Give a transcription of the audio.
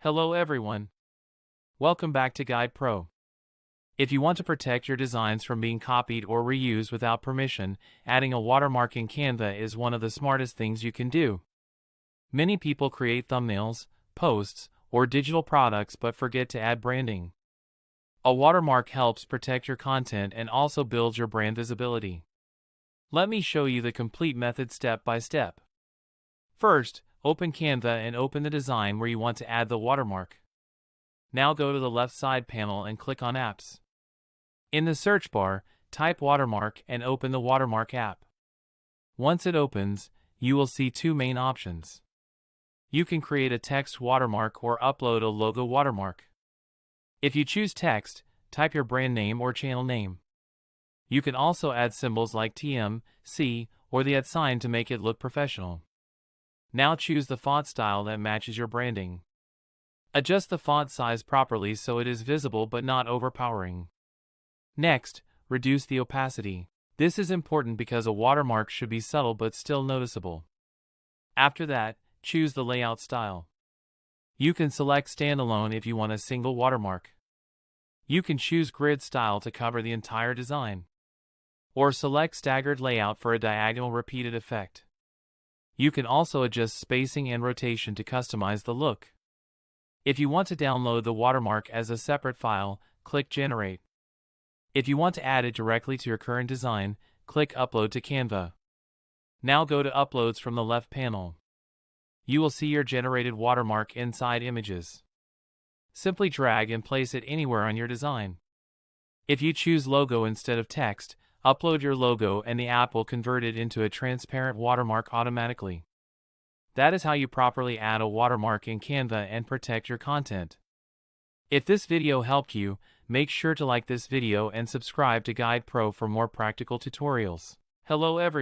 Hello everyone. Welcome back to Guide Pro. If you want to protect your designs from being copied or reused without permission, adding a watermark in Canva is one of the smartest things you can do. Many people create thumbnails, posts, or digital products but forget to add branding. A watermark helps protect your content and also builds your brand visibility. Let me show you the complete method step by step. First, open Canva and open the design where you want to add the watermark. Now go to the left side panel and click on Apps. In the search bar, type Watermark and open the Watermark app. Once it opens, you will see two main options. You can create a text watermark or upload a logo watermark. If you choose text, type your brand name or channel name. You can also add symbols like TM, C, or the @ sign to make it look professional. Now choose the font style that matches your branding. Adjust the font size properly so it is visible but not overpowering. Next, reduce the opacity. This is important because a watermark should be subtle but still noticeable. After that, choose the layout style. You can select standalone if you want a single watermark. You can choose grid style to cover the entire design. Or select staggered layout for a diagonal repeated effect. You can also adjust spacing and rotation to customize the look. If you want to download the watermark as a separate file, click Generate. If you want to add it directly to your current design, click Upload to Canva. Now go to Uploads from the left panel. You will see your generated watermark inside Images. Simply drag and place it anywhere on your design. If you choose logo instead of text, upload your logo and the app will convert it into a transparent watermark automatically. That is how you properly add a watermark in Canva and protect your content. If this video helped you, make sure to like this video and subscribe to Guide Pro for more practical tutorials. Hello everyone.